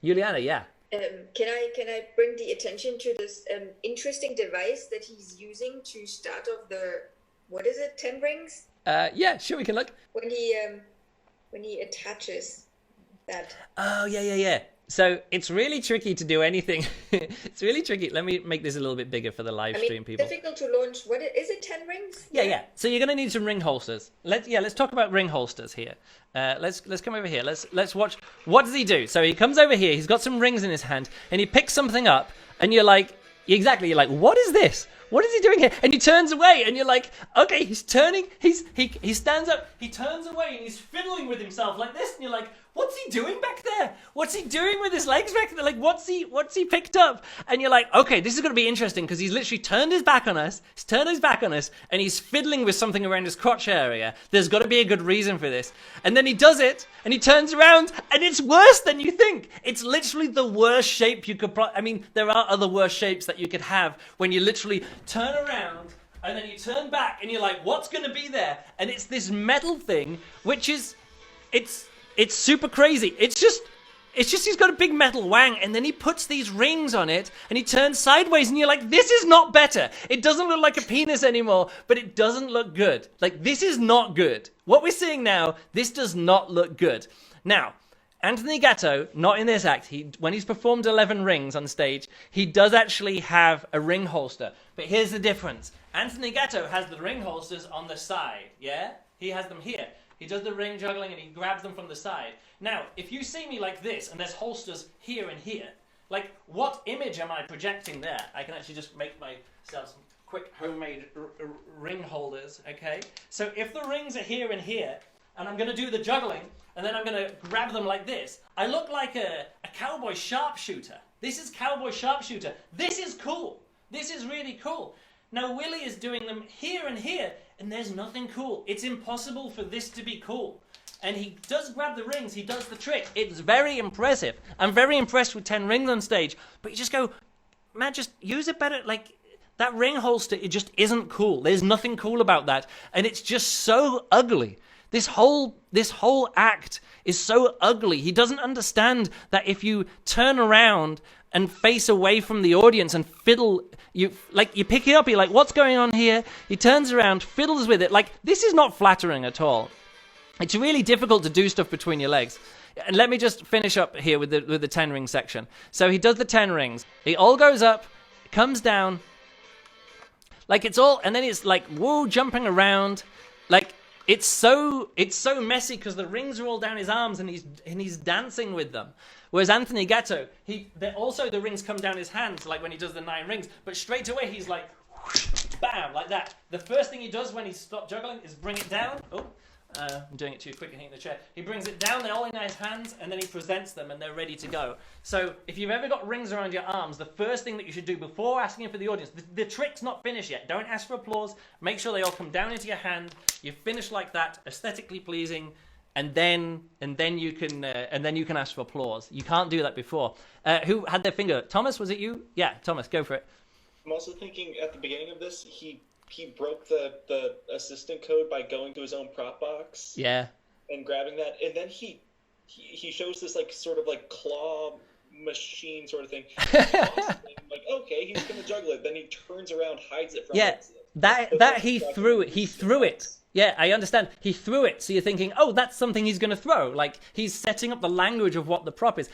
Juliana, yeah. Can I bring the attention to this interesting device that he's using to start off the, what is it, 10 rings? Yeah, sure, we can look. When he attaches that. Oh, yeah. So it's really tricky to do anything. It's really tricky. Let me make this a little bit bigger for the live stream people. Difficult to launch. What is it? 10 rings? Yeah. So you're gonna need some ring holsters. Let's talk about ring holsters here. Let's come over here. Let's watch. What does he do? So he comes over here. He's got some rings in his hand, and he picks something up, and you're like, what is this? What is he doing here? And he turns away, and you're like, okay, he's turning. He stands up. He turns away, and he's fiddling with himself like this, and you're like, what's he doing back there? What's he doing with his legs back there? Like, what's he picked up? And you're like, okay, this is going to be interesting because he's literally turned his back on us. And he's fiddling with something around his crotch area. There's got to be a good reason for this. And then he does it, and he turns around, and it's worse than you think. It's literally the worst shape you could. There are other worse shapes that you could have when you literally turn around. And then you turn back, and you're like, what's going to be there? And it's this metal thing, which is, it's super crazy. It's just he's got a big metal wang, and then he puts these rings on it, and he turns sideways, and you're like, this is not better. It doesn't look like a penis anymore, but it doesn't look good. Like, this is not good. What we're seeing now, this does not look good. Now, Anthony Gatto, not in this act, when he's performed 11 rings on stage, he does actually have a ring holster. But here's the difference. Anthony Gatto has the ring holsters on the side, yeah? He has them here. He does the ring juggling and he grabs them from the side. Now, if you see me like this and there's holsters here and here, like, what image am I projecting there? I can actually just make myself some quick homemade ring holders, okay? So if the rings are here and here, and I'm going to do the juggling, and then I'm going to grab them like this, I look like a cowboy sharpshooter. This is cowboy sharpshooter. This is cool. This is really cool. Now, Willie is doing them here and here, and there's nothing cool. It's impossible for this to be cool. And he does grab the rings. He does the trick. It's very impressive. I'm very impressed with 10 rings on stage. But you just go, man, just use it better. Like, that ring holster, it just isn't cool. There's nothing cool about that. And it's just so ugly. This whole act is so ugly. He doesn't understand that if you turn around and face away from the audience and fiddle, you pick it up, you're like, what's going on here? He turns around, fiddles with it. Like, this is not flattering at all. It's really difficult to do stuff between your legs. And let me just finish up here with the 10 ring section. So he does the 10 rings. It all goes up, comes down, like it's all, and then it's like, whoa, jumping around. Like, it's so messy because the rings are all down his arms and he's dancing with them. Whereas Anthony Gatto, the rings come down his hands, like when he does the 9 rings, but straight away he's like, whoosh, bam, like that. The first thing he does when he stops juggling is bring it down. Oh, I'm doing it too quick and hitting the chair. He brings it down, they're all in his hands, and then he presents them and they're ready to go. So if you've ever got rings around your arms, the first thing that you should do before asking for the audience, the trick's not finished yet. Don't ask for applause. Make sure they all come down into your hand. You finish like that, aesthetically pleasing, and then you can ask for applause. You can't do that before. Who had their finger? Thomas, was it you? Yeah, Thomas, go for it. I'm also thinking at the beginning of this, he broke the assistant code by going to his own prop box. Yeah. And grabbing that, and then he shows this like sort of like claw machine sort of thing. Like, okay, he's gonna juggle it. Then he turns around, hides it from us. That he threw it. He threw it. Yeah, I understand. He threw it. So you're thinking, oh, that's something he's going to throw. Like, he's setting up the language of what the prop is.